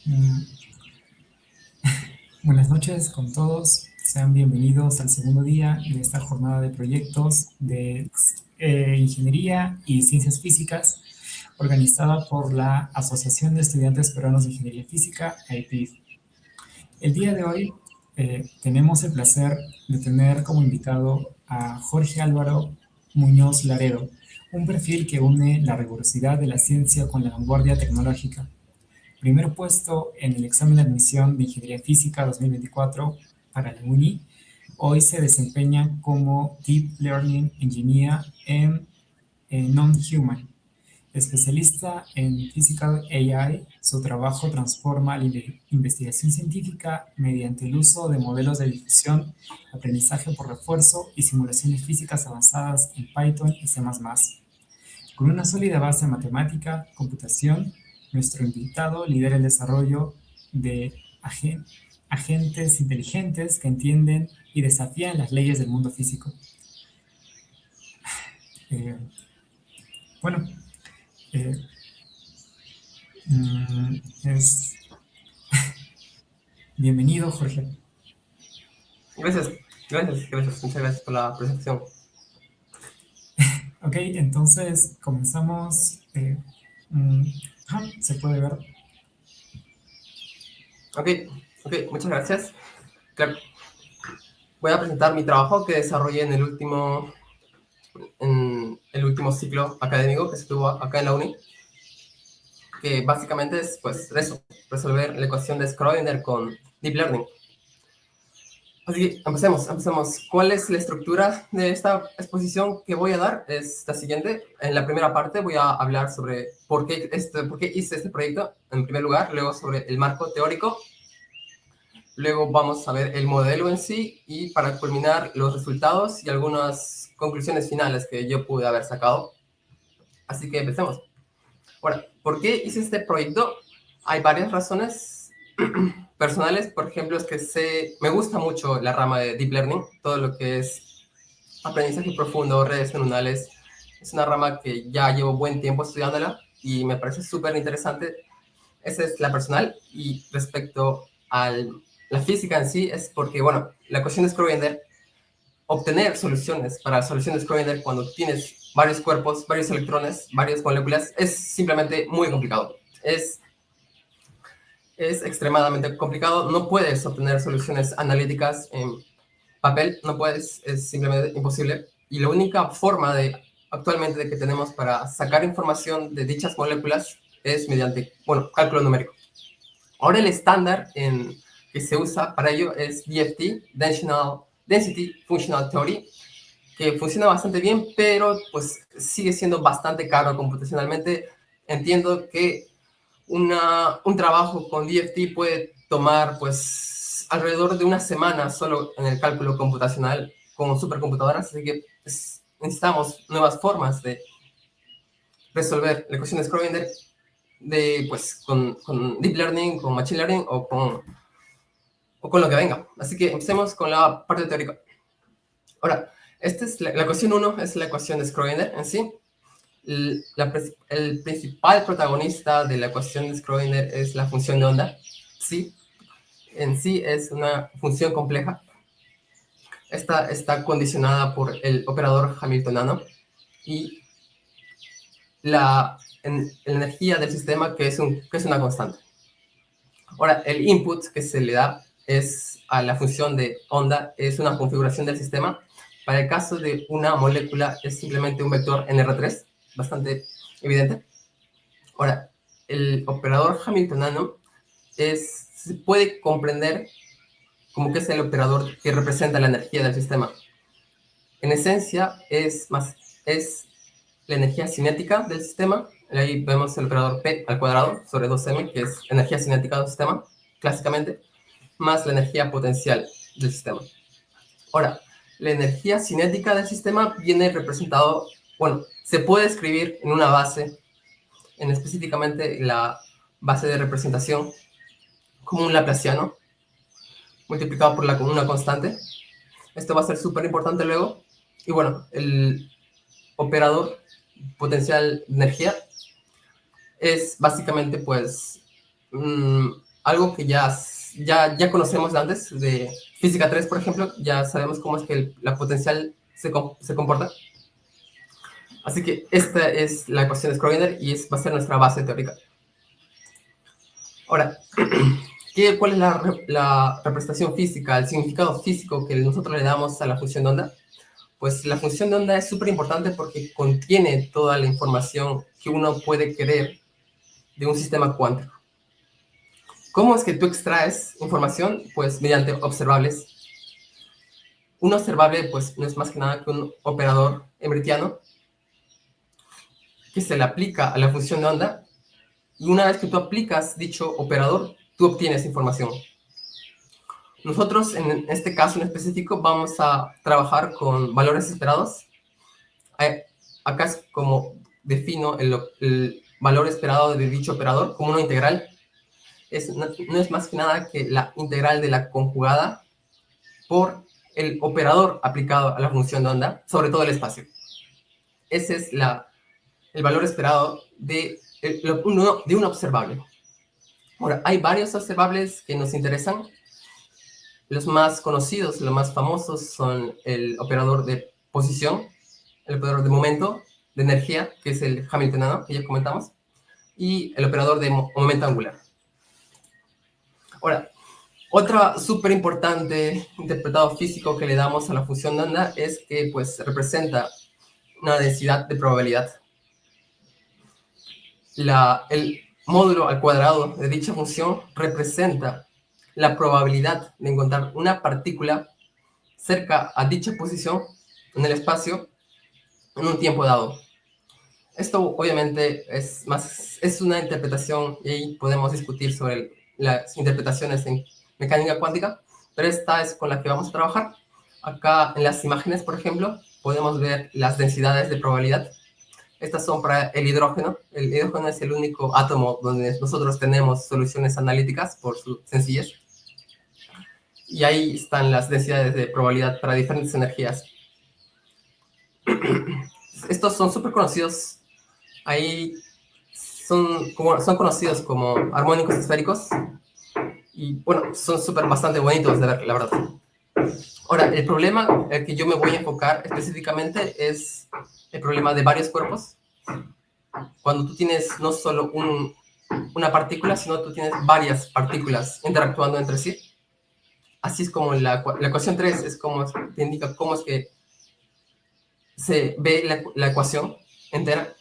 Mm, Buenas noches con todos. Sean bienvenidos al segundo día de esta jornada de proyectos de Ingeniería y Ciencias Físicas, organizada por la Asociación de Estudiantes Peruanos de Ingeniería Física, AEPIF. El día de hoy tenemos el placer de tener como invitado a Jorge Álvaro Muñoz Laredo, un perfil que une la rigurosidad de la ciencia con la vanguardia tecnológica. Primer puesto en el examen de admisión de Ingeniería Física 2024 para la UNI. Hoy se desempeña como Deep Learning Engineer en Non-Human. Especialista en Physical AI, su trabajo transforma la investigación científica mediante el uso de modelos de difusión, aprendizaje por refuerzo y simulaciones físicas avanzadas en Python y C++. Con una sólida base en matemática, computación, nuestro invitado lidera el desarrollo de agentes inteligentes que entienden y desafían las leyes del mundo físico. Eh, bueno, eh, es bienvenido, Jorge. Gracias, muchas gracias por la presentación. Ok, entonces comenzamos. Se puede ver. Ok, muchas gracias. Claro, voy a presentar mi trabajo que desarrollé en el último ciclo académico que se tuvo acá en la uni, que básicamente es, pues, eso, resolver la ecuación de Schrödinger con Deep Learning. Así que empecemos. ¿Cuál es la estructura de esta exposición que voy a dar? Es la siguiente. En la primera parte voy a hablar sobre por qué hice este proyecto, en primer lugar, luego sobre el marco teórico. Luego vamos a ver el modelo en sí y para culminar los resultados y algunas conclusiones finales que yo pude haber sacado. Así que empecemos. Ahora, ¿por qué hice este proyecto? Hay varias razones personales. Por ejemplo, es que me gusta mucho la rama de Deep Learning, todo lo que es aprendizaje profundo, redes neuronales. Es una rama que ya llevo buen tiempo estudiándola y me parece súper interesante. Esa es la personal. Y respecto a la física en sí, es porque, bueno, la ecuación de Schrödinger, obtener soluciones para la solución de Schrödinger cuando tienes varios cuerpos, varios electrones, varias moléculas, es simplemente muy complicado. Es extremadamente complicado. No puedes obtener soluciones analíticas en papel, no puedes, es simplemente imposible. Y la única forma actualmente de que tenemos para sacar información de dichas moléculas es mediante, bueno, cálculo numérico. Ahora el estándar que se usa para ello es DFT, Density Functional Theory, que funciona bastante bien, pero pues sigue siendo bastante caro computacionalmente. Entiendo que un trabajo con DFT puede tomar pues alrededor de una semana solo en el cálculo computacional con supercomputadoras, así que necesitamos nuevas formas de resolver la ecuación de Schrödinger pues, con Deep Learning, con Machine Learning o con lo que venga. Así que empecemos con la parte teórica. Ahora, esta es la ecuación 1, es la ecuación de Schrödinger en sí. El principal protagonista de la ecuación de Schrödinger es la función de onda. Sí, en sí es una función compleja. Esta está condicionada por el operador hamiltoniano y la energía del sistema que es una constante. Ahora, el input que se le da a la función de onda es una configuración del sistema. Para el caso de una molécula es simplemente un vector NR3, bastante evidente. Ahora, el operador hamiltoniano se puede comprender como que es el operador que representa la energía del sistema. En esencia, es la energía cinética del sistema. Ahí vemos el operador P al cuadrado sobre 2m, que es energía cinética del sistema, clásicamente, más la energía potencial del sistema. Ahora, la energía cinética del sistema viene representado, bueno, se puede escribir en una base, específicamente la base de representación, como un laplaciano, multiplicado por una constante. Esto va a ser súper importante luego. Y bueno, el operador potencial de energía es básicamente, pues, algo que ya conocemos de antes, de física 3, por ejemplo, ya sabemos cómo es que la potencial se comporta. Así que esta es la ecuación de Schrödinger y va a ser nuestra base teórica. Ahora, ¿cuál es la representación física, el significado físico que nosotros le damos a la función de onda? Pues la función de onda es súper importante porque contiene toda la información que uno puede querer de un sistema cuántico. ¿Cómo es que tú extraes información? Pues mediante observables. Un observable, pues, no es más que nada que un operador hermitiano que se le aplica a la función de onda, y una vez que tú aplicas dicho operador, tú obtienes información. Nosotros, en este caso en específico, vamos a trabajar con valores esperados. Acá es como defino el valor esperado de dicho operador como una integral. No es más que nada que la integral de la conjugada por el operador aplicado a la función de onda sobre todo el espacio. Ese es el valor esperado de un observable. Ahora, hay varios observables que nos interesan. Los más conocidos, los más famosos son el operador de posición, el operador de momento, de energía, que es el hamiltoniano, que ya comentamos, y el operador de momento angular. Ahora, otra súper importante interpretado físico que le damos a la función de onda es que pues representa una densidad de probabilidad. El módulo al cuadrado de dicha función representa la probabilidad de encontrar una partícula cerca a dicha posición en el espacio en un tiempo dado. Esto obviamente es una interpretación y ahí podemos discutir sobre las interpretaciones en mecánica cuántica, pero esta es con la que vamos a trabajar. Acá en las imágenes, por ejemplo, podemos ver las densidades de probabilidad. Estas son para el hidrógeno. El hidrógeno es el único átomo donde nosotros tenemos soluciones analíticas por su sencillez. Y ahí están las densidades de probabilidad para diferentes energías. Estos son súper conocidos. Ahí son conocidos como armónicos esféricos. Y bueno, son bastante bonitos de ver, la verdad. Ahora, el problema el que yo me voy a enfocar específicamente es el problema de varios cuerpos. Cuando tú tienes no solo una partícula, sino tú tienes varias partículas interactuando entre sí. Así es como la ecuación 3 es como te indica cómo es que se ve la ecuación entera.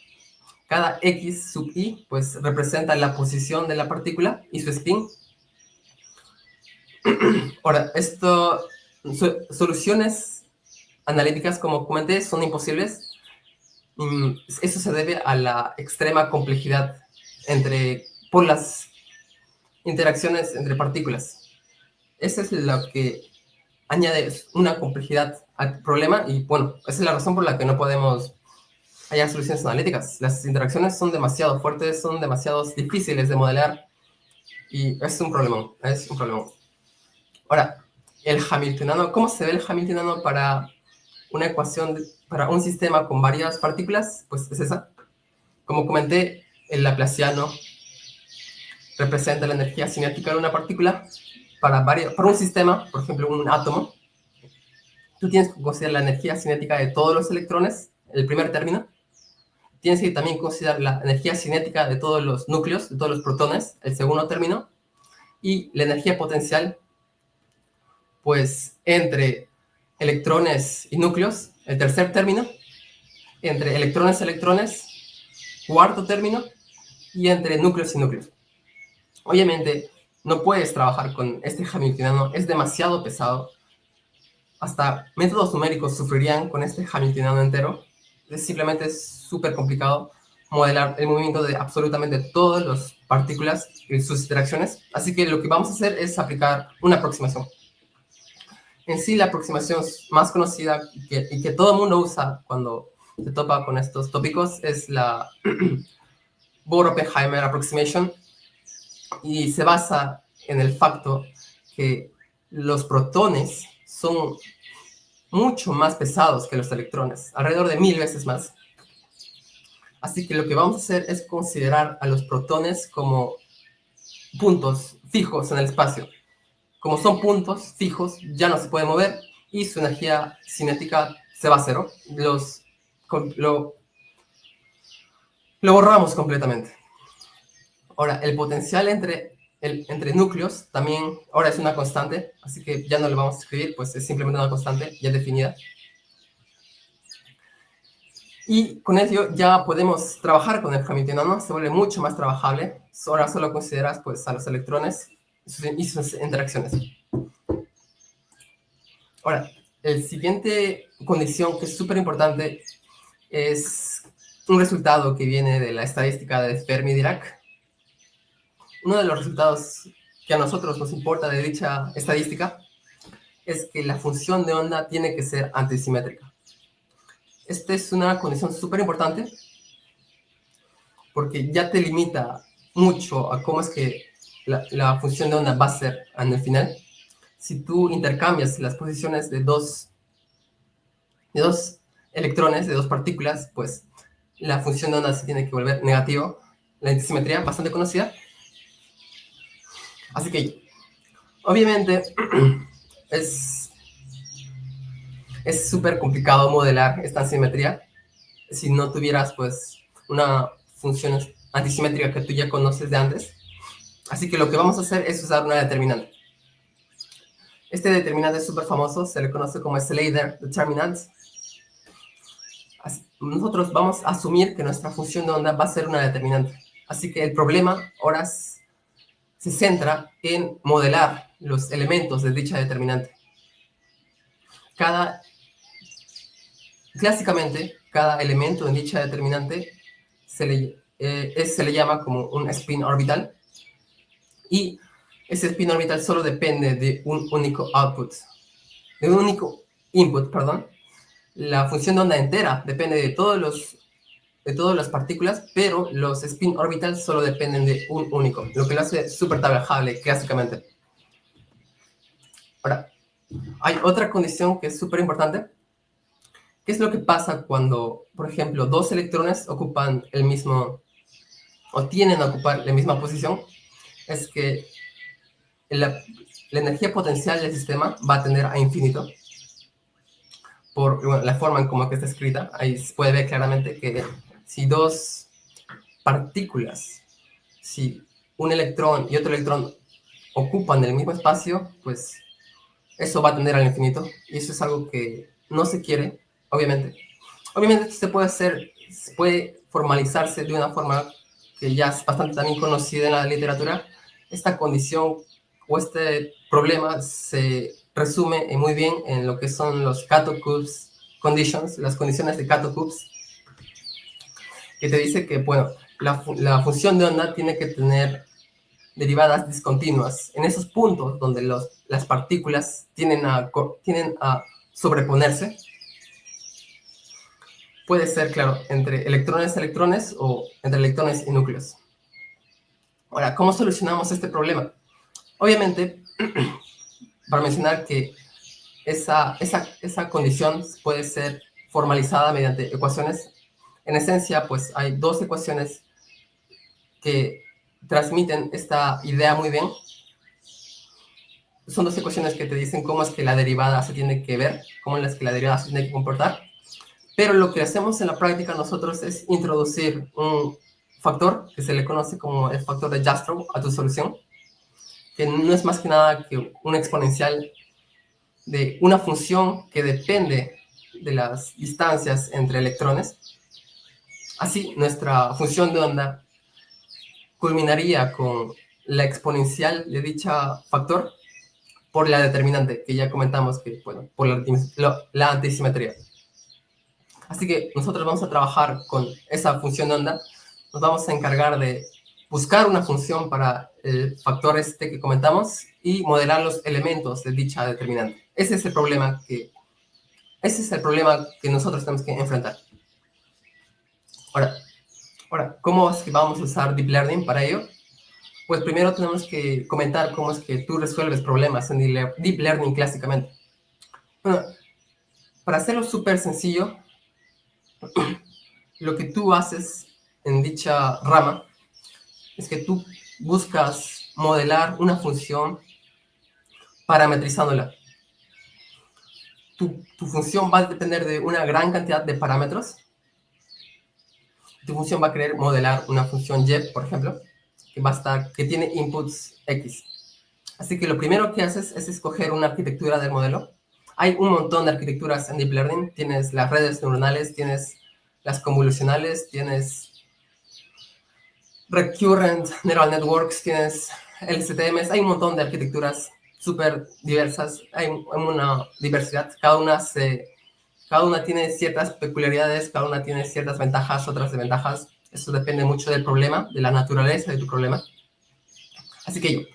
Cada x sub i pues representa la posición de la partícula y su spin. Ahora, soluciones analíticas, como comenté, son imposibles. Eso se debe a la extrema complejidad por las interacciones entre partículas. Eso es lo que añade una complejidad al problema y bueno, esa es la razón por la que no podemos hallar soluciones analíticas. Las interacciones son demasiado fuertes, son demasiado difíciles de modelar y es un problema, Ahora, el hamiltoniano, ¿cómo se ve el hamiltoniano para una ecuación, para un sistema con varias partículas? Pues es esa. Como comenté, el laplaciano representa la energía cinética de una partícula. Para un sistema, por ejemplo, un átomo, tú tienes que considerar la energía cinética de todos los electrones, el primer término. Tienes que también considerar la energía cinética de todos los núcleos, de todos los protones, el segundo término. Y la energía potencial, pues, entre electrones y núcleos, el tercer término. Entre electrones y electrones, cuarto término. Y entre núcleos y núcleos. Obviamente, no puedes trabajar con este hamiltoniano, es demasiado pesado. Hasta métodos numéricos sufrirían con este hamiltoniano entero. Simplemente es súper complicado modelar el movimiento de absolutamente todas las partículas y sus interacciones. Así que lo que vamos a hacer es aplicar una aproximación. En sí, la aproximación más conocida y que todo el mundo usa cuando se topa con estos tópicos es la Bohr-Oppenheimer Approximation, y se basa en el facto que los protones son mucho más pesados que los electrones, alrededor de 1000 veces más. Así que lo que vamos a hacer es considerar a los protones como puntos fijos en el espacio. Como son puntos fijos, ya no se pueden mover y su energía cinética se va a cero. Lo borramos completamente. Ahora, el potencial entre núcleos también ahora es una constante, así que ya no lo vamos a escribir, pues es simplemente una constante ya definida. Y con ello ya podemos trabajar con el Hamiltoniano, se vuelve mucho más trabajable. Ahora solo consideras pues, a los electrones y sus interacciones. Ahora, la siguiente condición que es súper importante es un resultado que viene de la estadística de Fermi-Dirac. Uno de los resultados que a nosotros nos importa de dicha estadística es que la función de onda tiene que ser antisimétrica. Esta es una condición súper importante porque ya te limita mucho a cómo es que la función de onda va a ser en el final. Si tú intercambias las posiciones de dos electrones, de dos partículas, pues la función de onda se tiene que volver negativo. La antisimetría, bastante conocida. Así que, obviamente, es súper complicado modelar esta asimetría si no tuvieras, pues, una función antisimétrica que tú ya conoces de antes. Así que lo que vamos a hacer es usar una determinante. Este determinante es súper famoso, se le conoce como Slater Determinant. Nosotros vamos a asumir que nuestra función de onda va a ser una determinante. Así que el problema ahora se centra en modelar los elementos de dicha determinante. Clásicamente, cada elemento en dicha determinante se le llama como un spin orbital, y ese spin orbital solo depende de un único output, de un único input, perdón. La función de onda entera depende de todas las partículas, pero los spin orbitals solo dependen de un único, lo que lo hace súper trabajable clásicamente. Ahora, hay otra condición que es súper importante. ¿Qué es lo que pasa cuando, por ejemplo, dos electrones ocupan el mismo, o tienen a ocupar la misma posición? Es que la energía potencial del sistema va a tender a infinito. Por la forma en cómo que está escrita, ahí se puede ver claramente que si dos partículas, si un electrón y otro electrón ocupan el mismo espacio, pues eso va a tender al infinito. Y eso es algo que no se quiere, obviamente. Obviamente se puede formalizarse de una forma que ya es bastante también conocida en la literatura. Esta condición o este problema se resume muy bien en lo que son los Kato-Kubs conditions, las condiciones de Kato-Kubs, que te dice que, bueno, la función de onda tiene que tener derivadas discontinuas en esos puntos donde las partículas tienden a sobreponerse. Puede ser, claro, entre electrones o entre electrones y núcleos. Ahora, ¿cómo solucionamos este problema? Obviamente, para mencionar que esa condición puede ser formalizada mediante ecuaciones. En esencia, pues hay dos ecuaciones que transmiten esta idea muy bien. Son dos ecuaciones que te dicen cómo es que la derivada se tiene que ver, cómo es que la derivada se tiene que comportar. Pero lo que hacemos en la práctica nosotros es introducir un factor que se le conoce como el factor de Jastrow a tu solución, que no es más que nada que un exponencial de una función que depende de las distancias entre electrones. Así, nuestra función de onda culminaría con la exponencial de dicha factor por la determinante, que ya comentamos que, bueno, por la antisimetría. Así que nosotros vamos a trabajar con esa función de onda. Nos vamos a encargar de buscar una función para el factor este que comentamos y modelar los elementos de dicha determinante. Ese es el problema que nosotros tenemos que enfrentar. Ahora, ¿cómo es que vamos a usar Deep Learning para ello? Pues primero tenemos que comentar cómo es que tú resuelves problemas en Deep Learning clásicamente. Bueno, para hacerlo súper sencillo, lo que tú haces en dicha rama es que tú buscas modelar una función parametrizándola. Tu función va a depender de una gran cantidad de parámetros. Tu función va a querer modelar una función y, por ejemplo, que tiene inputs x. Así que lo primero que haces es escoger una arquitectura del modelo. Hay un montón de arquitecturas en Deep Learning. Tienes las redes neuronales, tienes las convolucionales, tienes Recurrent Neural Networks, tienes LSTMs. Hay un montón de arquitecturas súper diversas. Hay una diversidad. Cada una tiene ciertas peculiaridades, cada una tiene ciertas ventajas, otras desventajas. Eso depende mucho del problema, de la naturaleza de tu problema. Así que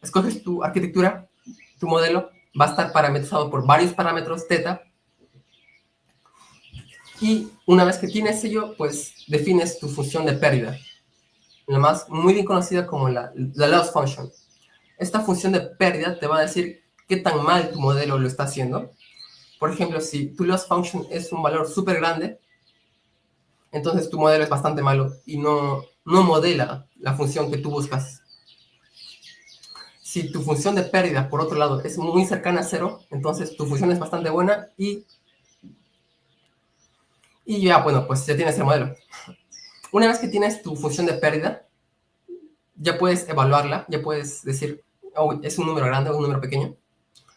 escoges tu arquitectura, tu modelo va a estar parametrizado por varios parámetros θ. Y una vez que tienes ello, pues defines tu función de pérdida. La más muy bien conocida como la loss function. Esta función de pérdida te va a decir qué tan mal tu modelo lo está haciendo. Por ejemplo, si tu loss function es un valor súper grande, entonces tu modelo es bastante malo y no modela la función que tú buscas. Si tu función de pérdida, por otro lado, es muy cercana a cero, entonces tu función es bastante buena y ya, bueno, pues ya tienes el modelo. Una vez que tienes tu función de pérdida, ya puedes evaluarla, ya puedes decir, oh, es un número grande o un número pequeño.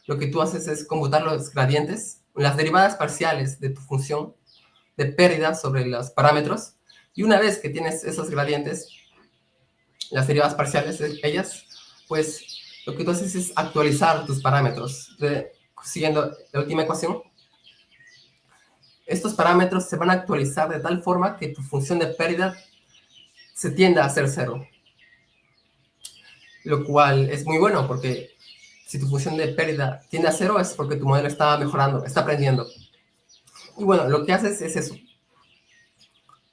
Lo que tú haces es computar los gradientes, las derivadas parciales de tu función de pérdida sobre los parámetros. Y una vez que tienes esos gradientes, las derivadas parciales de ellas, pues lo que tú haces es actualizar tus parámetros. Siguiendo la última ecuación, estos parámetros se van a actualizar de tal forma que tu función de pérdida se tienda a ser cero. Lo cual es muy bueno porque si tu función de pérdida tiende a cero es porque tu modelo está mejorando, está aprendiendo. Y bueno, lo que haces es eso.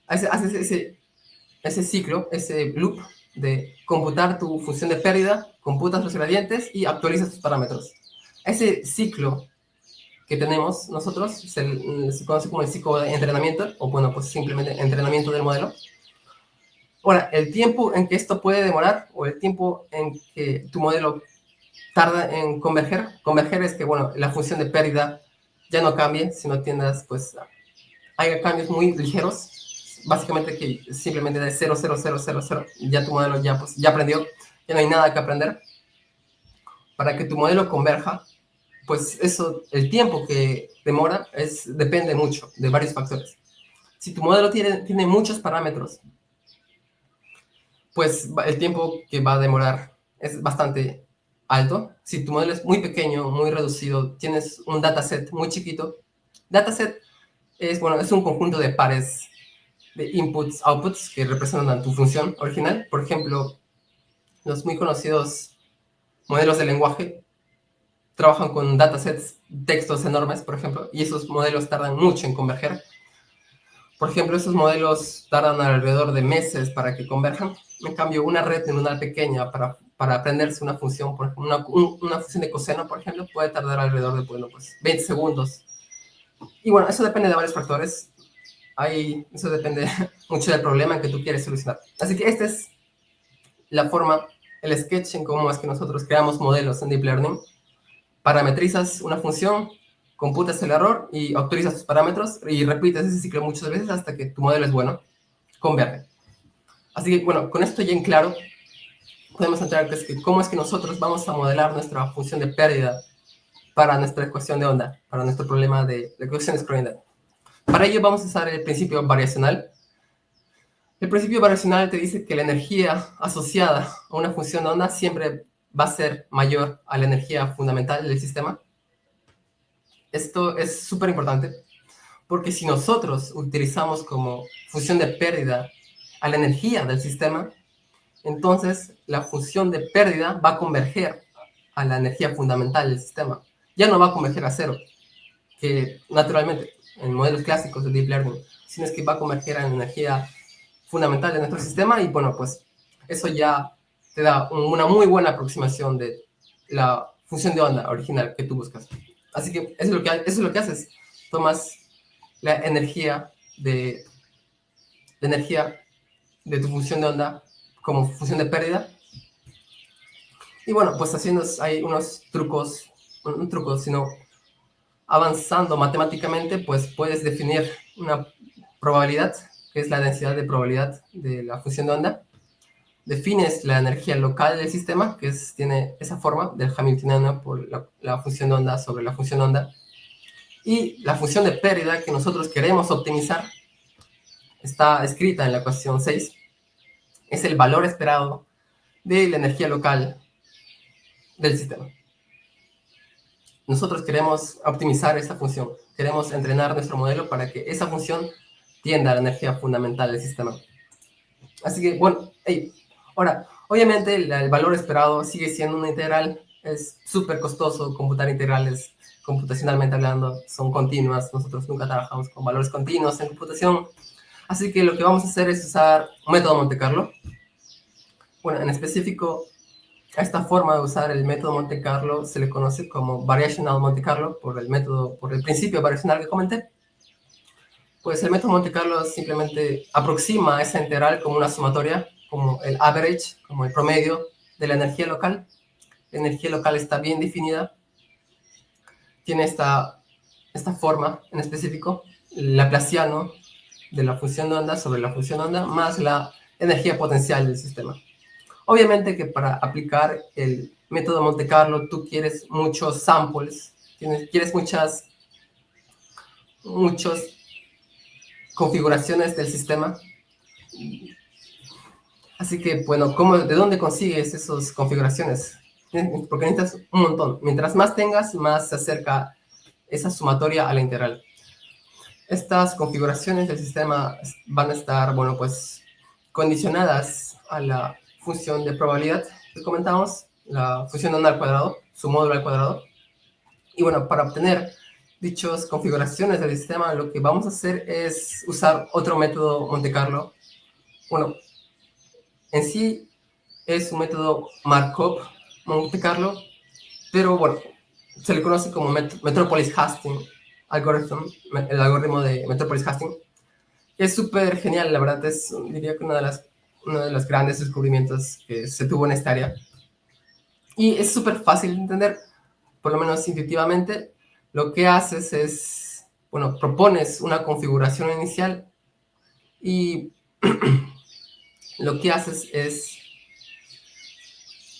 Haces ese ciclo, ese loop de computar tu función de pérdida, computas los gradientes y actualizas tus parámetros. Ese ciclo que tenemos nosotros se conoce como el ciclo de entrenamiento, o bueno, pues simplemente entrenamiento del modelo. Ahora, el tiempo en que esto puede demorar, o el tiempo en que tu modelo tarda en converger es que, bueno, la función de pérdida ya no cambie, sino tiendas, pues, hay cambios muy ligeros, básicamente que simplemente de 0, 0, 0, 0, 0, ya tu modelo ya aprendió, ya no hay nada que aprender. Para que tu modelo converja, pues eso, el tiempo que demora depende mucho de varios factores. Si tu modelo tiene muchos parámetros, pues el tiempo que va a demorar es bastante alto. Si tu modelo es muy pequeño, muy reducido, tienes un dataset muy chiquito, dataset es un conjunto de pares de inputs, outputs que representan tu función original. Por ejemplo, los muy conocidos modelos de lenguaje trabajan con datasets, textos enormes, por ejemplo, y esos modelos tardan mucho en converger. Por ejemplo, esos modelos tardan alrededor de meses para que converjan. En cambio, una red neuronal pequeña para aprenderse una función, por ejemplo, una función de coseno, por ejemplo, puede tardar alrededor de 20 segundos. Y bueno, eso depende de varios factores. Eso depende mucho del problema que tú quieres solucionar. Así que esta es la forma, el sketch en cómo es que nosotros creamos modelos en Deep Learning. Parametrizas una función, computas el error y autorizas tus parámetros y repites ese ciclo muchas veces hasta que tu modelo es bueno, converge. Así que, bueno, con esto ya en claro, podemos entrar que cómo es que nosotros vamos a modelar nuestra función de pérdida para nuestra ecuación de onda, para nuestro problema de la ecuación de Schrödinger. Para ello vamos a usar el principio variacional. El principio variacional te dice que la energía asociada a una función de onda siempre va a ser mayor a la energía fundamental del sistema. Esto es súper importante porque si nosotros utilizamos como función de pérdida a la energía del sistema, entonces la función de pérdida va a converger a la energía fundamental del sistema. Ya no va a converger a cero, que naturalmente en modelos clásicos de Deep Learning, sino es que va a converger a la energía fundamental de nuestro sistema y bueno, pues eso ya te da una muy buena aproximación de la función de onda original que tú buscas. Así que eso es lo que haces. Tomas la energía de tu función de onda como función de pérdida Y bueno, pues haciendo hay unos trucos, un truco, sino avanzando matemáticamente, pues puedes definir una probabilidad, que es la densidad de probabilidad de la función de onda. Defines la energía local del sistema, que tiene esa forma del Hamiltoniano por la función de onda sobre la función de onda. Y la función de pérdida que nosotros queremos optimizar está escrita en la ecuación 6. Es el valor esperado de la energía local del sistema. Nosotros queremos optimizar esa función. Queremos entrenar nuestro modelo para que esa función tienda a la energía fundamental del sistema. Así que, bueno, ahora, obviamente el valor esperado sigue siendo una integral. Es súper costoso computar integrales computacionalmente hablando. Son continuas. Nosotros nunca trabajamos con valores continuos en computación. Así que lo que vamos a hacer es usar un método Monte Carlo. Bueno, en específico, a esta forma de usar el método Monte Carlo se le conoce como Variational Monte Carlo por el principio variacional que comenté. Pues el método Monte Carlo simplemente aproxima esa integral como una sumatoria, como el average, como el promedio de la energía local. La energía local está bien definida, tiene esta forma en específico, el laplaciano de la función de onda sobre la función de onda más la energía potencial del sistema. Obviamente que para aplicar el método Monte Carlo tú quieres muchos samples, quieres muchas configuraciones del sistema. Así que, bueno, ¿de dónde consigues esas configuraciones? Porque necesitas un montón. Mientras más tengas, más se acerca esa sumatoria a la integral. Estas configuraciones del sistema van a estar, bueno, pues condicionadas a la función de probabilidad que comentamos, la función de onda al cuadrado, su módulo al cuadrado. Y bueno, para obtener dichas configuraciones del sistema, lo que vamos a hacer es usar otro método Monte Carlo. Bueno, en sí es un método Markov Monte Carlo, pero bueno, se le conoce como Metropolis-Hastings algorithm, el algoritmo de Metropolis-Hastings. Es súper genial, la verdad, diría que uno de los grandes descubrimientos que se tuvo en esta área. Y es súper fácil de entender, por lo menos intuitivamente. Lo que haces es, bueno, propones una configuración inicial y lo que haces es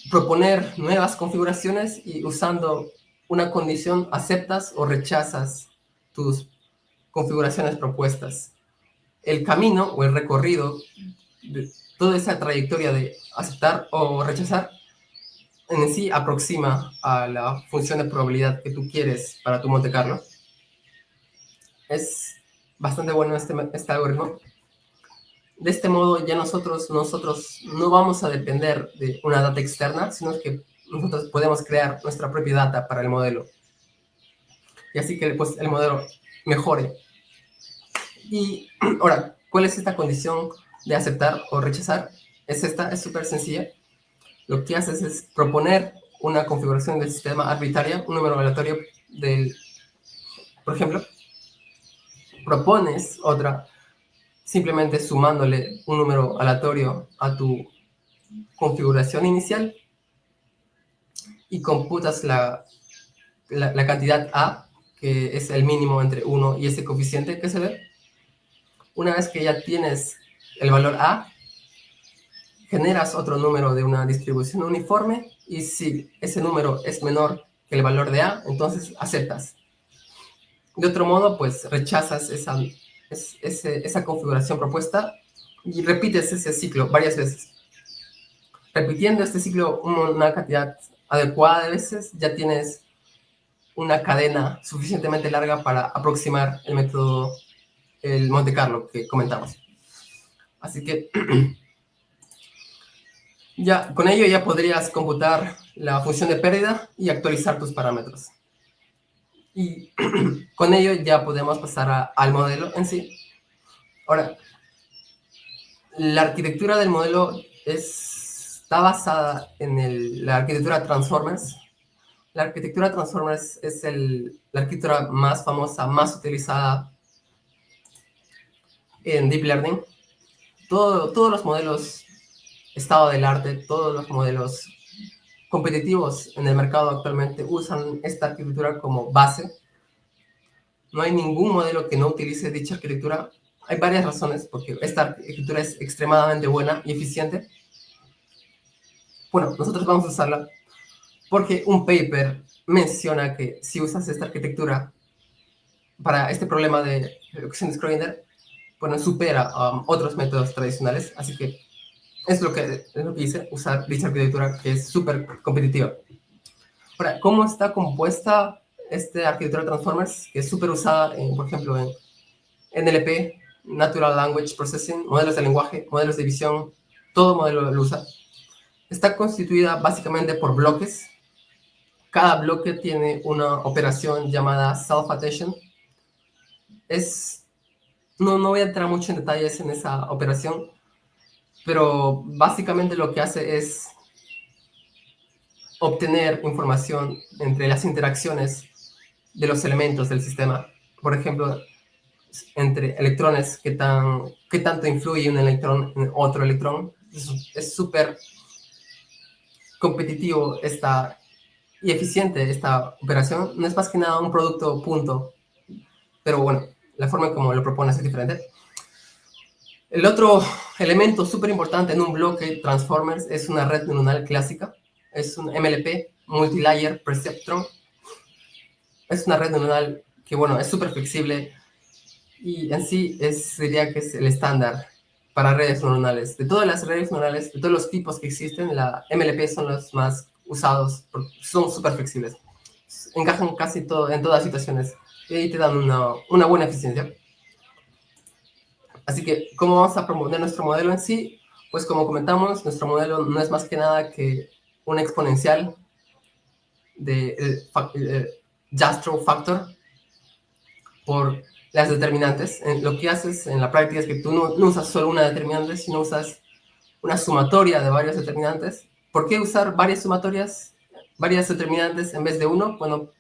proponer nuevas configuraciones y usando una condición aceptas o rechazas tus configuraciones propuestas. El camino o el recorrido de toda esa trayectoria de aceptar o rechazar en sí aproxima a la función de probabilidad que tú quieres para tu Monte Carlo. Es bastante bueno este algoritmo. De este modo ya nosotros no vamos a depender de una data externa, sino que nosotros podemos crear nuestra propia data para el modelo. Y así que pues, el modelo mejore. Y ahora, ¿cuál es esta condición de aceptar o rechazar? Es súper sencilla. Lo que haces es proponer una configuración del sistema arbitraria, un número aleatorio por ejemplo, propones otra simplemente sumándole un número aleatorio a tu configuración inicial y computas la cantidad A, que es el mínimo entre 1 y ese coeficiente que se ve. Una vez que ya tienes el valor A, generas otro número de una distribución uniforme y si ese número es menor que el valor de A, entonces aceptas. De otro modo, pues rechazas esa configuración propuesta y repites ese ciclo varias veces. Repitiendo este ciclo una cantidad adecuada de veces, ya tienes una cadena suficientemente larga para aproximar el método, el Monte Carlo que comentamos. Así que ya con ello ya podrías computar la función de pérdida y actualizar tus parámetros. Y con ello ya podemos pasar al modelo en sí. Ahora, la arquitectura del modelo está basada en la arquitectura Transformers. La arquitectura Transformers es la arquitectura más famosa, más utilizada en Deep Learning. Todos los modelos estado del arte, todos los modelos competitivos en el mercado actualmente usan esta arquitectura como base. No hay ningún modelo que no utilice dicha arquitectura. Hay varias razones, porque esta arquitectura es extremadamente buena y eficiente. Bueno, nosotros vamos a usarla porque un paper menciona que si usas esta arquitectura para este problema de ecuación de Schrödinger, bueno, supera otros métodos tradicionales. Así que es lo que hice, usar dicha arquitectura que es súper competitiva. Ahora, ¿cómo está compuesta esta arquitectura de Transformers? Que es súper usada, por ejemplo, en NLP, Natural Language Processing, modelos de lenguaje, modelos de visión, todo modelo lo usa. Está constituida básicamente por bloques. Cada bloque tiene una operación llamada self-addition. No voy a entrar mucho en detalles en esa operación, pero básicamente lo que hace es obtener información entre las interacciones de los elementos del sistema. Por ejemplo, entre electrones, qué tanto influye un electrón en otro electrón. Es súper competitivo y eficiente esta operación. No es más que nada un producto punto, pero bueno, la forma en como lo propones es diferente. El otro elemento súper importante en un bloque Transformers es una red neuronal clásica. Es un MLP, Multilayer Perceptron. Es una red neuronal que, bueno, es súper flexible y en sí diría que es el estándar para redes neuronales. De todas las redes neuronales, de todos los tipos que existen, la MLP son los más usados porque son súper flexibles. Encajan casi en todas situaciones y te dan una buena eficiencia. Así que, ¿cómo vamos a promover nuestro modelo en sí? Pues como comentamos, nuestro modelo no es más que nada que una exponencial del Jastrow factor por las determinantes. Lo que haces en la práctica es que tú no usas solo una determinante, sino usas una sumatoria de varios determinantes. ¿Por qué usar varias sumatorias, varias determinantes en vez de uno? Bueno,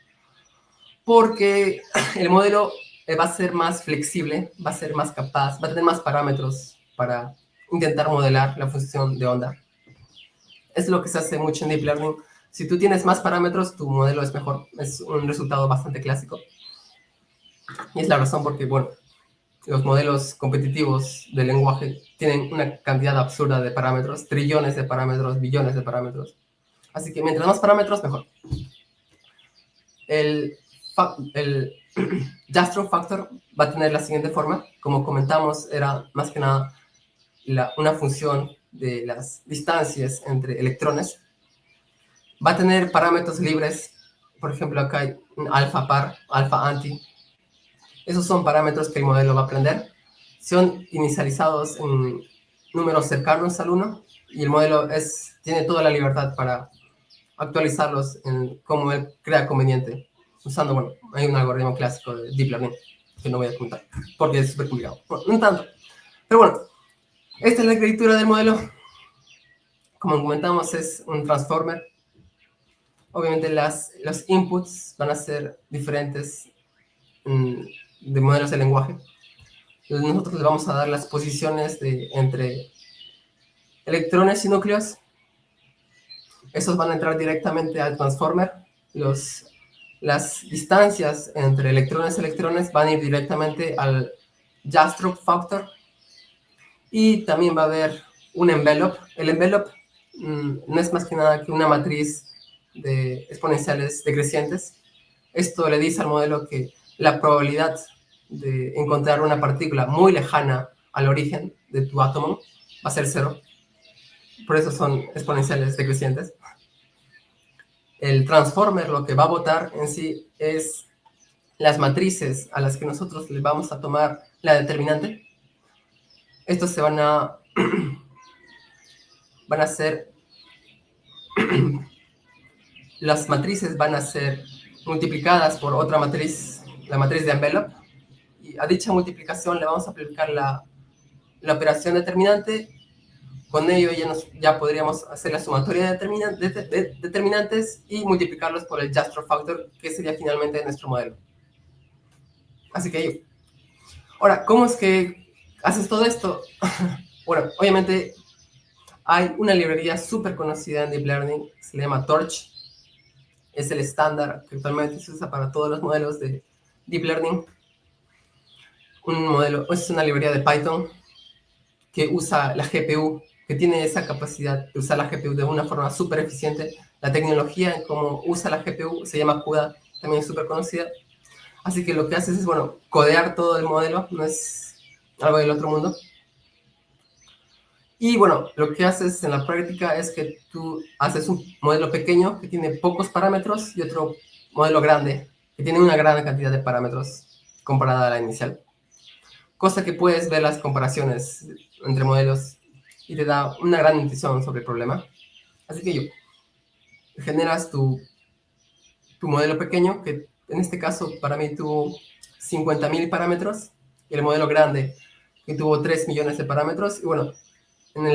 porque el modelo va a ser más flexible, va a ser más capaz, va a tener más parámetros para intentar modelar la función de onda. Es lo que se hace mucho en Deep Learning. Si tú tienes más parámetros, tu modelo es mejor. Es un resultado bastante clásico. Y es la razón porque, bueno, los modelos competitivos de lenguaje tienen una cantidad absurda de parámetros, trillones de parámetros, billones de parámetros. Así que mientras más parámetros, mejor. El Jastrow factor va a tener la siguiente forma. Como comentamos, era más que nada una función de las distancias entre electrones. Va a tener parámetros libres. Por ejemplo, acá hay un alfa par, alfa anti. Esos son parámetros que el modelo va a aprender. Son inicializados en números cercanos al 1 y el modelo tiene toda la libertad para actualizarlos como él crea conveniente. Usando, bueno, hay un algoritmo clásico de Deep Learning que no voy a contar porque es súper complicado. Bueno, no tanto. Pero bueno, esta es la arquitectura del modelo. Como comentamos, es un transformer. Obviamente los inputs van a ser diferentes de modelos de lenguaje. Entonces nosotros les vamos a dar las posiciones entre electrones y núcleos. Esos van a entrar directamente al transformer. Las distancias entre electrones y electrones van a ir directamente al Jastrow factor. Y también va a haber un envelope. El envelope no es más que nada que una matriz de exponenciales decrecientes. Esto le dice al modelo que la probabilidad de encontrar una partícula muy lejana al origen de tu átomo va a ser 0. Por eso son exponenciales decrecientes. El transformer lo que va a votar en sí es las matrices a las que nosotros le vamos a tomar la determinante. Estos se van a ser las matrices van a ser multiplicadas por otra matriz, la matriz de envelope, y a dicha multiplicación le vamos a aplicar la operación determinante. Con ello ya podríamos hacer la sumatoria de determinantes y multiplicarlos por el Jastrow factor, que sería finalmente nuestro modelo. Así que ahora, ¿cómo es que haces todo esto? Bueno, obviamente Hay una librería súper conocida en Deep Learning, se llama Torch. Es el estándar que actualmente se usa para todos los modelos de Deep Learning. Es una librería de Python que usa la GPU, que tiene esa capacidad de usar la GPU de una forma súper eficiente. La tecnología en cómo usa la GPU se llama CUDA, también es súper conocida. Así que lo que haces es, bueno, codear todo el modelo, no es algo del otro mundo. Y bueno, lo que haces en la práctica es que tú haces un modelo pequeño que tiene pocos parámetros y otro modelo grande que tiene una gran cantidad de parámetros comparada a la inicial. Cosa que puedes ver las comparaciones entre modelos y te da una gran intuición sobre el problema. Así que generas tu modelo pequeño, que en este caso para mí tuvo 50.000 parámetros, y el modelo grande, que tuvo 3 millones de parámetros. Y bueno, en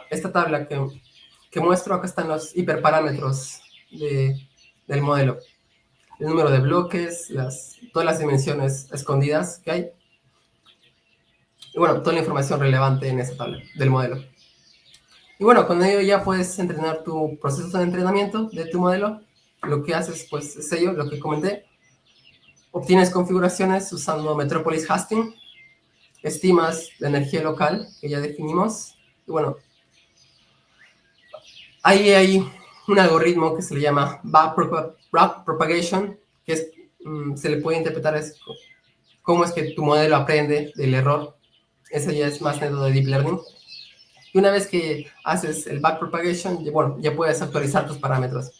esta tabla que muestro, acá están los hiperparámetros del modelo. El número de bloques, todas las dimensiones escondidas que hay. Y bueno, toda la información relevante en esta tabla del modelo. Y bueno, con ello ya puedes entrenar tu proceso de entrenamiento de tu modelo. Lo que haces, pues, es ello, lo que comenté. Obtienes configuraciones usando Metropolis Hosting. Estimas la energía local, que ya definimos. Y bueno, ahí hay un algoritmo que se le llama backpropagation, que se le puede interpretar cómo es que tu modelo aprende del error. Ese ya es más método de Deep Learning. Y una vez que haces el backpropagation, bueno, ya puedes actualizar tus parámetros.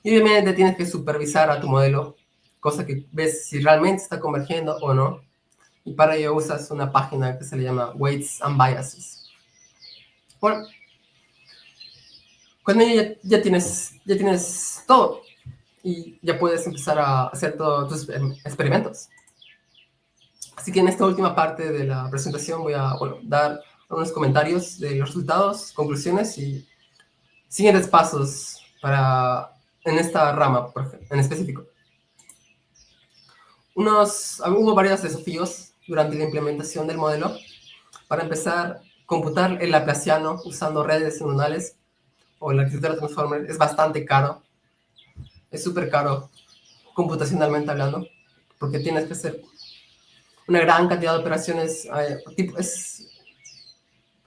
Y obviamente tienes que supervisar a tu modelo, cosa que ves si realmente está convergiendo o no. Y para ello usas una página que se le llama Weights and Biases. Bueno, con ello ya tienes todo. Y ya puedes empezar a hacer todos tus experimentos. Así que en esta última parte de la presentación voy a dar unos comentarios de los resultados, conclusiones y siguientes pasos en esta rama en específico. Hubo varios desafíos durante la implementación del modelo. Para empezar, computar el laplaciano usando redes neuronales o la arquitectura transformer es bastante caro. Es súper caro computacionalmente hablando, porque tienes que hacer una gran cantidad de operaciones.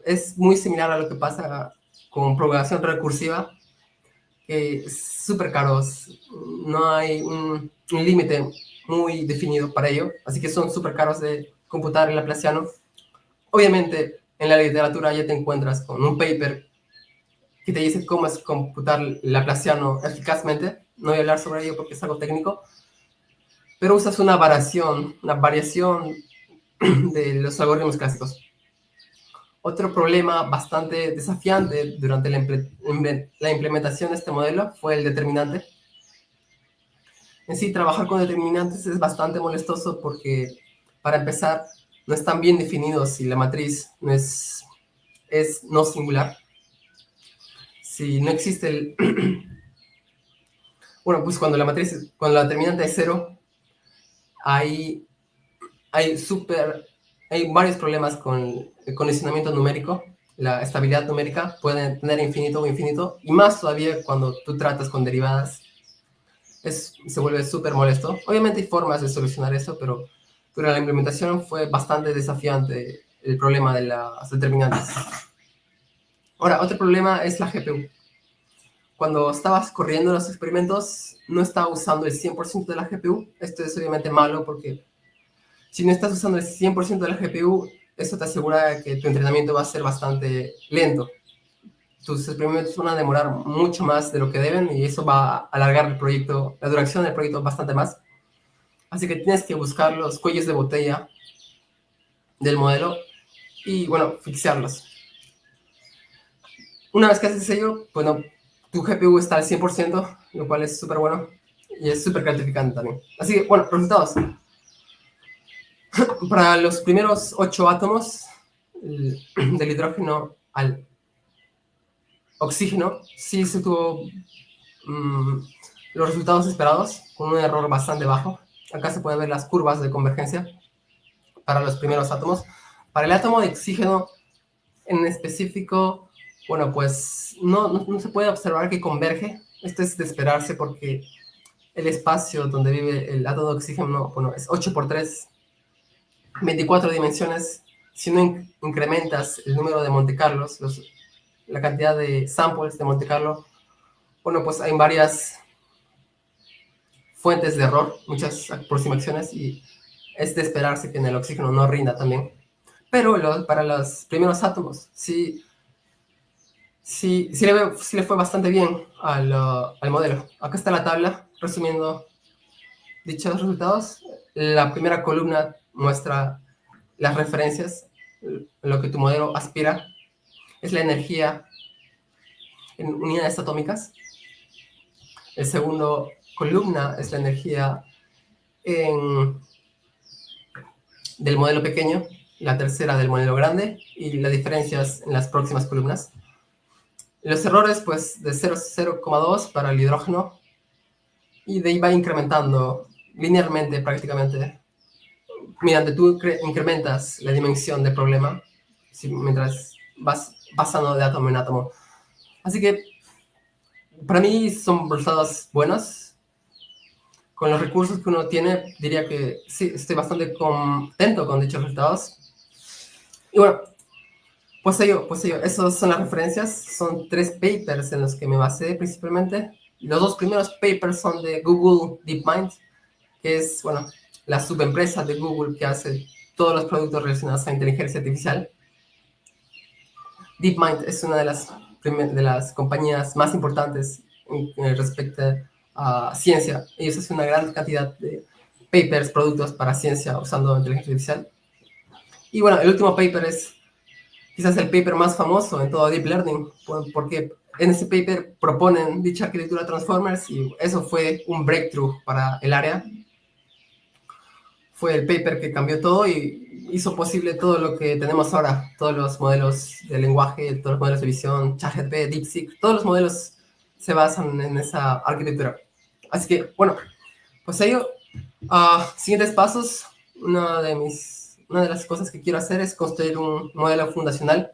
Es muy similar a lo que pasa con programación recursiva, que es súper caro. No hay un límite muy definido para ello, así que son súper caros de computar el laplaciano. Obviamente, en la literatura ya te encuentras con un paper que te dice cómo es computar el laplaciano eficazmente. No voy a hablar sobre ello porque es algo técnico, pero usas una variación de los algoritmos clásicos. Otro problema bastante desafiante durante la implementación de este modelo fue el determinante. En sí, trabajar con determinantes es bastante molestoso porque, para empezar, no están bien definidos si la matriz es no singular. Si no existe bueno, pues cuando la determinante es cero, hay varios problemas con el condicionamiento numérico, la estabilidad numérica, pueden tener infinito o infinito, y más todavía cuando tú tratas con derivadas, se vuelve súper molesto. Obviamente hay formas de solucionar eso, pero durante la implementación fue bastante desafiante el problema de las determinantes. Ahora, otro problema es la GPU. Cuando estabas corriendo los experimentos, no estaba usando el 100% de la GPU. Esto es obviamente malo porque si no estás usando el 100% de la GPU, eso te asegura que tu entrenamiento va a ser bastante lento. Tus experimentos van a demorar mucho más de lo que deben y eso va a alargar la duración del proyecto bastante más. Así que tienes que buscar los cuellos de botella del modelo y, bueno, fixearlos. Una vez que haces ello, bueno, tu GPU está al 100%, lo cual es súper bueno y es súper gratificante también. Así que, bueno, resultados. Para los primeros 8 átomos del hidrógeno al oxígeno, sí se tuvo los resultados esperados, con un error bastante bajo. Acá se pueden ver las curvas de convergencia para los primeros átomos. Para el átomo de oxígeno en específico, Bueno, pues no se puede observar que converge. Esto es de esperarse porque el espacio donde vive el átomo de oxígeno, bueno, es 8 por 3, 24 dimensiones. Si no incrementas el número de Monte Carlos, la cantidad de samples de Monte Carlo, bueno, pues hay varias fuentes de error, muchas aproximaciones, y es de esperarse que en el oxígeno no rinda también. Pero para los primeros átomos, sí le fue bastante bien al modelo. Acá está la tabla resumiendo dichos resultados. La primera columna muestra las referencias, lo que tu modelo aspira. Es la energía en unidades atómicas. El segundo columna es la energía del modelo pequeño, la tercera del modelo grande, y las diferencias en las próximas columnas. Los errores, pues, de 0,2 para el hidrógeno, y de ahí va incrementando linealmente prácticamente, mediante tú incrementas la dimensión del problema, mientras vas pasando de átomo en átomo. Así que, para mí son resultados buenos. Con los recursos que uno tiene, diría que sí, estoy bastante contento con dichos resultados. Y bueno, pues ello, esas son las referencias. Son 3 papers en los que me basé principalmente. Los 2 primeros papers son de Google DeepMind, que es, bueno, la subempresa de Google que hace todos los productos relacionados a inteligencia artificial. DeepMind es una de las compañías más importantes respecto a ciencia. Ellos hacen una gran cantidad de papers, productos para ciencia usando inteligencia artificial. Y bueno, el último paper es quizás el paper más famoso en todo Deep Learning, porque en ese paper proponen dicha arquitectura Transformers y eso fue un breakthrough para el área. Fue el paper que cambió todo y hizo posible todo lo que tenemos ahora, todos los modelos de lenguaje, todos los modelos de visión, ChatGPT, DeepSeek, todos los modelos se basan en esa arquitectura. Así que, bueno, pues ello, siguientes pasos, una de las cosas que quiero hacer es construir un modelo fundacional.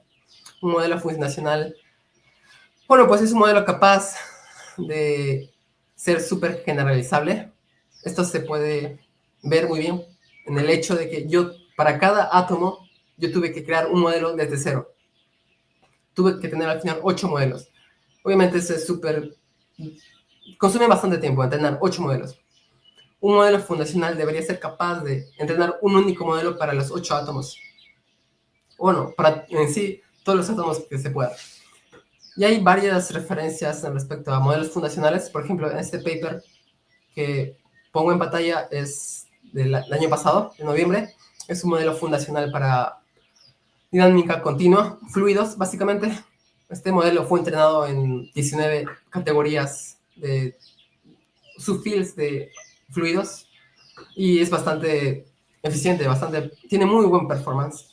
Un modelo fundacional, bueno, pues es un modelo capaz de ser súper generalizable. Esto se puede ver muy bien en el hecho de que para cada átomo, yo tuve que crear un modelo desde cero. Tuve que tener al final 8 modelos. Obviamente eso es consume bastante tiempo entrenar 8 modelos. Un modelo fundacional debería ser capaz de entrenar un único modelo para los 8 átomos. Bueno, para en sí todos los átomos que se pueda. Y hay varias referencias respecto a modelos fundacionales. Por ejemplo, en este paper que pongo en pantalla es del año pasado, en noviembre. Es un modelo fundacional para dinámica continua, fluidos, básicamente. Este modelo fue entrenado en 19 categorías de subfields de fluidos y es bastante eficiente, tiene muy buen performance.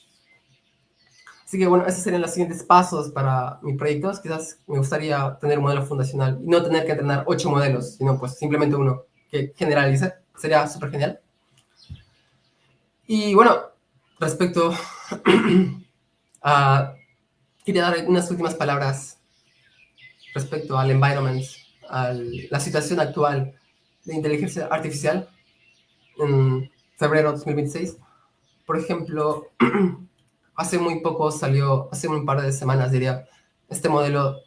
Así que bueno, esos serían los siguientes pasos para mi proyecto. Quizás me gustaría tener un modelo fundacional y no tener que entrenar 8 modelos, sino pues simplemente uno que generalice. Sería súper genial. Y bueno, respecto a... Quería dar unas últimas palabras respecto al environment, a la situación actual de inteligencia artificial en febrero de 2026. Por ejemplo, hace muy poco salió, hace un par de semanas diría, este modelo,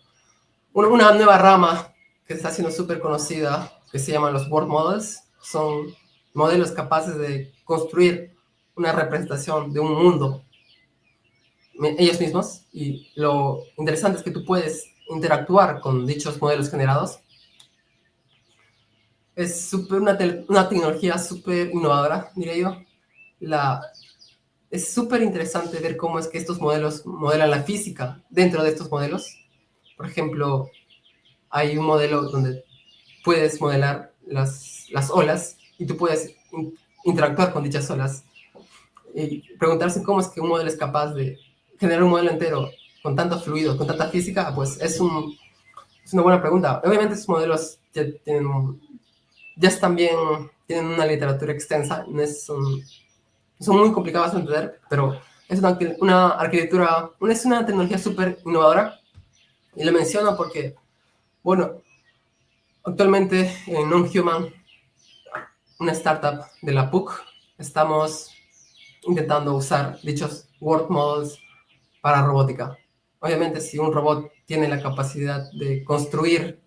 una nueva rama que está siendo súper conocida, que se llama los World Models. Son modelos capaces de construir una representación de un mundo ellos mismos, y lo interesante es que tú puedes interactuar con dichos modelos generados. Es una tecnología súper innovadora, diría yo. Es súper interesante ver cómo es que estos modelos modelan la física dentro de estos modelos. Por ejemplo, hay un modelo donde puedes modelar las olas y tú puedes interactuar con dichas olas y preguntarse cómo es que un modelo es capaz de generar un modelo entero con tanto fluido, con tanta física, pues es una buena pregunta. Obviamente esos modelos ya están bien, tienen una literatura extensa, son muy complicados de entender, pero es una arquitectura, es una tecnología súper innovadora Y lo menciono porque, bueno, actualmente en Non-Human, una startup de la PUC, estamos intentando usar dichos world models para robótica. Obviamente, si un robot tiene la capacidad de construir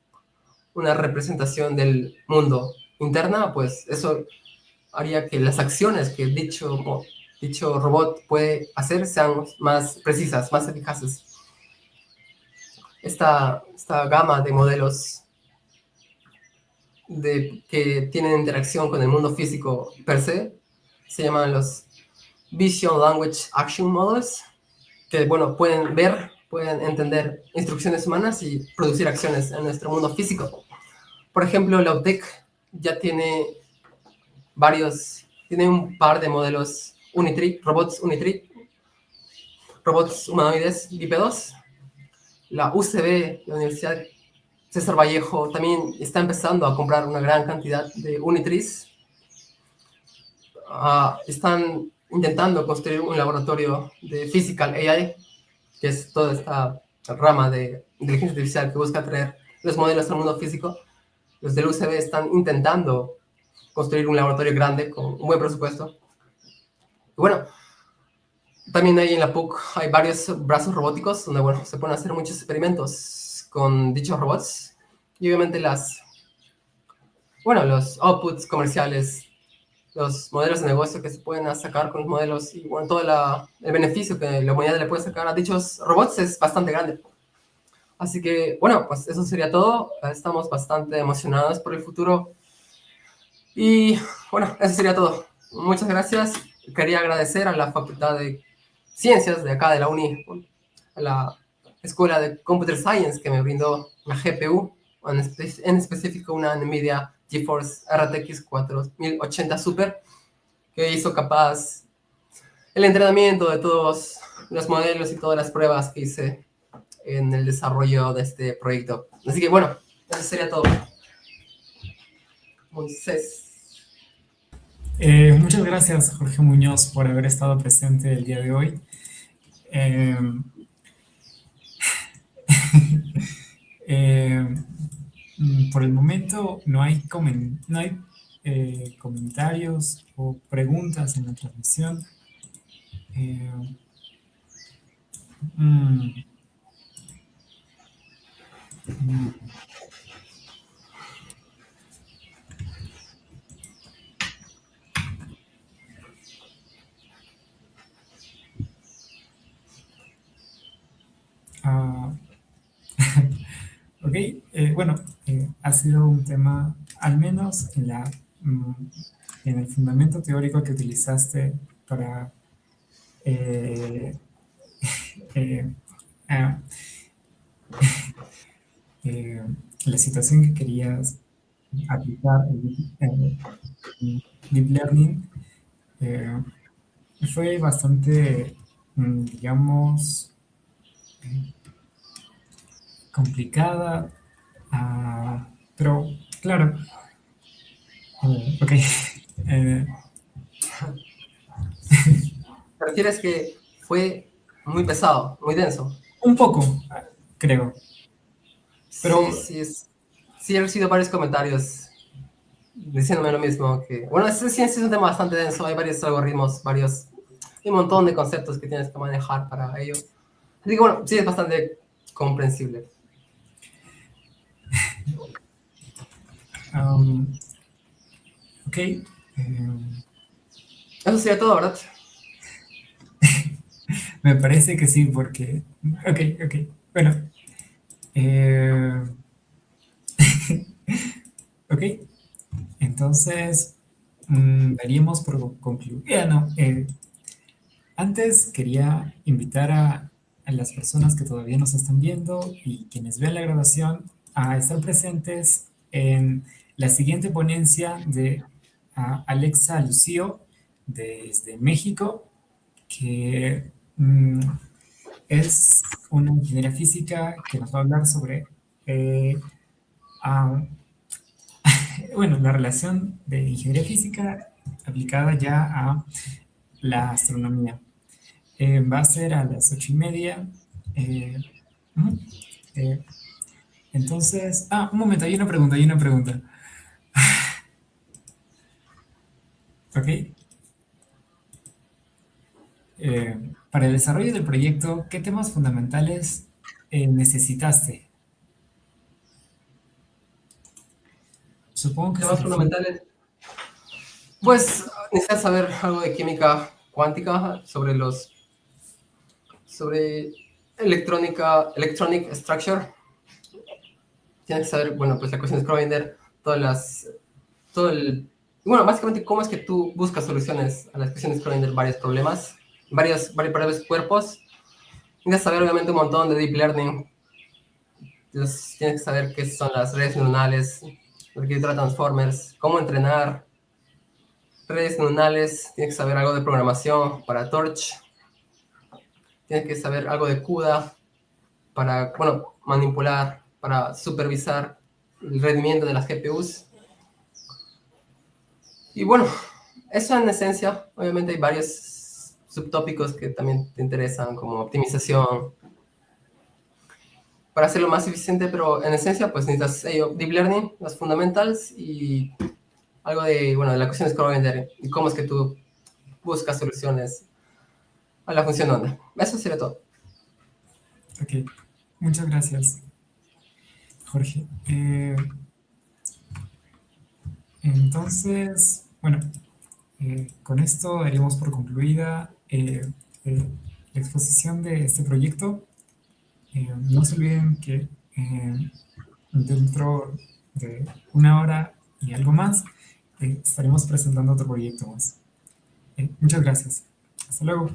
una representación del mundo interna, pues eso haría que las acciones que dicho robot puede hacer sean más precisas, más eficaces. Esta gama de modelos que tienen interacción con el mundo físico per se llaman los Vision Language Action Models, que, bueno, pueden ver, pueden entender instrucciones humanas y producir acciones en nuestro mundo físico. Por ejemplo, Loudtech ya tiene un par de modelos robots Unitree, robots humanoides bípedos. La UCB, la Universidad César Vallejo, también está empezando a comprar una gran cantidad de Unitrees. Están intentando construir un laboratorio de Physical AI, que es toda esta rama de inteligencia artificial que busca traer los modelos al mundo físico. Los del UCB están intentando construir un laboratorio grande con un buen presupuesto. Y bueno, también ahí en la PUC hay varios brazos robóticos donde, bueno, se pueden hacer muchos experimentos con dichos robots. Y obviamente los outputs comerciales, los modelos de negocio que se pueden sacar con los modelos y, bueno, todo el beneficio que la humanidad le puede sacar a dichos robots es bastante grande. Así que, bueno, pues eso sería todo. Estamos bastante emocionados por el futuro. Y, bueno, eso sería todo. Muchas gracias. Quería agradecer a la Facultad de Ciencias de acá de la UNI, a la Escuela de Computer Science, que me brindó una GPU, en específico una NVIDIA GeForce RTX 4080 Super, que hizo capaz el entrenamiento de todos los modelos y todas las pruebas que hice en el desarrollo de este proyecto. Así que, bueno, eso sería todo. Moisés. Muchas gracias, Jorge Muñoz, por haber estado presente el día de hoy. Eh, por el momento no hay comentarios o preguntas en la transmisión. Eh, mm, mm, ah, ok, bueno, ha sido un tema, al menos en el fundamento teórico que utilizaste para eh, eh, ah, eh, la situación que querías aplicar el Deep Learning eh, fue bastante, digamos, eh, complicada, pero claro, ok. eh, ¿Te refieres que fue muy pesado, muy denso? un poco, creo, Sí, pero sí, sí he recibido varios comentarios diciéndome lo mismo, que, bueno, sí es un tema bastante denso, hay varios algoritmos, hay un montón de conceptos que tienes que manejar para ello. Así que, bueno, sí es bastante comprensible. ok. Eso sería todo, ¿verdad? Me parece que sí, porque, ok, ok, bueno, eh, ok, entonces daríamos por concluir. No, antes quería invitar a las personas que todavía nos están viendo y quienes vean la grabación a estar presentes en la siguiente ponencia de Alexa Lucio desde México, que es una ingeniera física que nos va a hablar sobre eh, ah, bueno, la relación de ingeniería física aplicada ya a la astronomía. Va a ser a las 8:30. eh, ujú. Eh, entonces, un momento, hay una pregunta. ¿Ok? Para el desarrollo del proyecto, ¿qué temas fundamentales necesitaste? Supongo que se Temas refiere. fundamentales. Pues necesitas saber algo de química cuántica sobre electronic structure. Tienes que saber, bueno, pues la cuestión de Schrödinger, todo el, bueno, básicamente cómo es que tú buscas soluciones a las cuestiones de Schrödinger, varios problemas, varios cuerpos. Tienes que saber obviamente un montón de deep learning. Tienes que saber qué son las redes neuronales, arquitectura de transformers, cómo entrenar redes neuronales. Tienes que saber algo de programación para Torch. Tienes que saber algo de CUDA para, bueno, manipular, para supervisar el rendimiento de las GPUs. Y bueno, eso en esencia. Obviamente hay varios subtópicos que también te interesan, como optimización, para hacerlo más eficiente, pero en esencia pues necesitas deep learning, los fundamentals y algo de, bueno, de la cuestión de Schrödinger y cómo es que tú buscas soluciones a la función onda. Eso sería todo. Ok, muchas gracias, Jorge. Entonces, bueno, con esto daríamos por concluida la exposición de este proyecto. No se olviden que dentro de una hora y algo más estaremos presentando otro proyecto más. Muchas gracias. Hasta luego.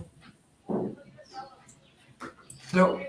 Luego,